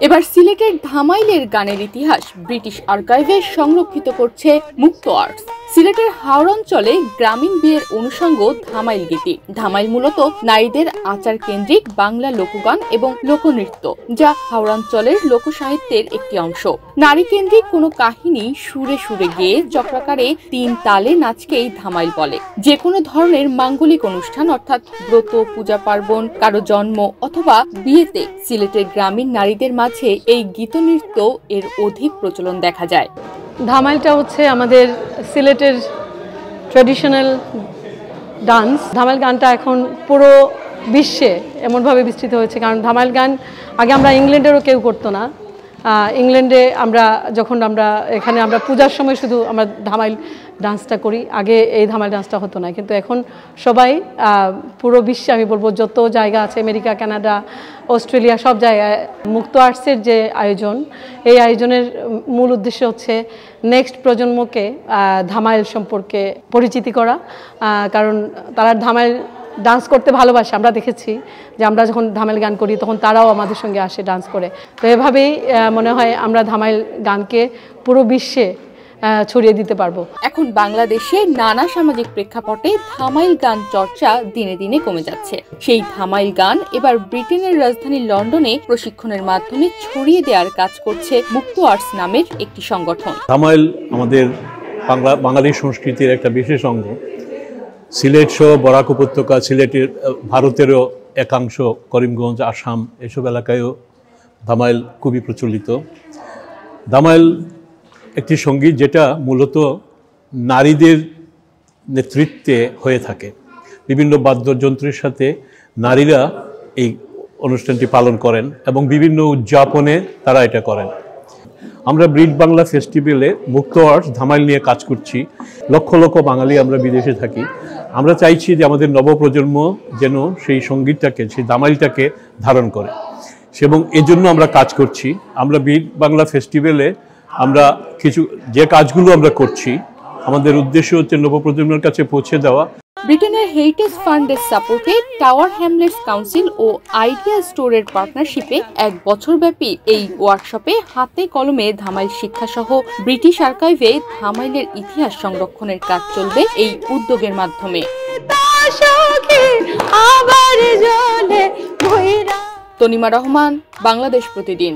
এবার সিলেটের ধামাইলের গানের ইতিহাস ব্রিটিশ আর্কাইভে সংরক্ষিত করছে মুক্ত আর্টস। সিলেটের হাওড় অঞ্চলে গ্রামীণ বিয়ের অনুষঙ্গ ধামাইল গীতি। ধামাইল মূলত নারীদের আচার কেন্দ্রিক বাংলা লোকগান এবং লোকনৃত্য, যা হাওড় অঞ্চলের লোকসাহিত্যের একটি অংশ। নারী কেন্দ্রিক কোনো কাহিনী সুরে সুরে গেয়ে চক্রাকারে 3 তালে নাচকেই ধামাইল বলে। যে কোনো ধরনের মাঙ্গলিক অনুষ্ঠান অর্থাৎ ব্রত, পূজা পার্বণ, কারো জন্ম অথবা বিয়েতে সিলেটের গ্রামীণ নারীদের মাঝে এই গীতনৃত্য এর অধিক প্রচলন দেখা যায়। ধামাইলটা হচ্ছে আমাদের সিলেটের ট্র্যাডিশনাল ডান্স। ধামাইল গানটা এখন পুরো বিশ্বে এমনভাবে বিস্তৃত হয়েছে, কারণ ধামাইল গান আগে আমরা ইংল্যান্ডেরও কেউ করতো না। ইংল্যান্ডে যখন আমরা এখানে পূজার সময় শুধু আমরা ধামাইল ডান্সটা করি, আগে এই ধামাইল ডান্সটা হতো না। কিন্তু এখন সবাই পুরো বিশ্বে আমি বলবো যত জায়গা আছে, আমেরিকা, কানাডা, অস্ট্রেলিয়া, সব জায়গায় মুক্ত আর্টসের যে আয়োজন, এই আয়োজনের মূল উদ্দেশ্য হচ্ছে নেক্সট প্রজন্মকে ধামাইল সম্পর্কে পরিচিতি করা, কারণ তারা ধামাইল ডান্স করতে ভালোবাসে। আমরা দেখেছি যে আমরা যখন ধামাইল গান করি তখন তারাও আমাদের সঙ্গে আসে ডান্স করে। তো এভাবেই মনে হয় আমরা ধামাইল গানকে পুরো বিশ্বে ছড়িয়ে দিতে পারবো। এখন বাংলাদেশে নানা সামাজিক প্রেক্ষাপটে ধামাইল গান চর্চা দিনে দিনে কমে যাচ্ছে। সেই ধামাইল গান এবার ব্রিটেনের রাজধানী লন্ডনে প্রশিক্ষণের মাধ্যমে ছড়িয়ে দেওয়ার কাজ করছে মুক্ত আর্টস নামের একটি সংগঠন। ধামাইল আমাদের বাঙালি সংস্কৃতির একটা বিশেষ অঙ্গ। সিলেট সহ বরাক উপত্যকা, সিলেটের ভারতেরও একাংশ, করিমগঞ্জ, আসাম এসব এলাকায়ও ধামাইল খুবই প্রচলিত। ধামাইল একটি সঙ্গীত যেটা মূলত নারীদের নেতৃত্বে হয়ে থাকে। বিভিন্ন বাদ্যযন্ত্রের সাথে নারীরা এই অনুষ্ঠানটি পালন করেন এবং বিভিন্ন উদযাপনে তারা এটা করেন। আমরা ব্রিট বাংলা ফেস্টিভ্যালে মুক্ত আর্টস ধামাইল নিয়ে কাজ করছি। লক্ষ লক্ষ বাঙালি আমরা বিদেশে থাকি। আমরা চাইছি যে আমাদের নবপ্রজন্ম যেন সেই সঙ্গীতটাকে, সেই ধামাইলটাকে ধারণ করে, এবং এজন্য আমরা কাজ করছি। আমরা ব্রিট বাংলা ফেস্টিভ্যালে আমরা যে কাজগুলো আমরা করছি, আমাদের উদ্দেশ্য হচ্ছে নবপ্রজন্মের কাছে পৌঁছে দেওয়া। ব্রিটেনের হেরিটেজ ফান্ডের সাপোর্টে টাওয়ার হ্যামলেটস কাউন্সিল ও আইডিয়া স্টোরের পার্টনারশিপে 1 বছরব্যাপী এই ওয়ার্কশপে হাতে কলমে ধামাইল শিক্ষা সহ ব্রিটিশ আর্কাইভে ধামাইলের ইতিহাস সংরক্ষণের কাজ চলবে এই উদ্যোগের মাধ্যমে। তনিমা রহমান, বাংলাদেশ প্রতিদিন।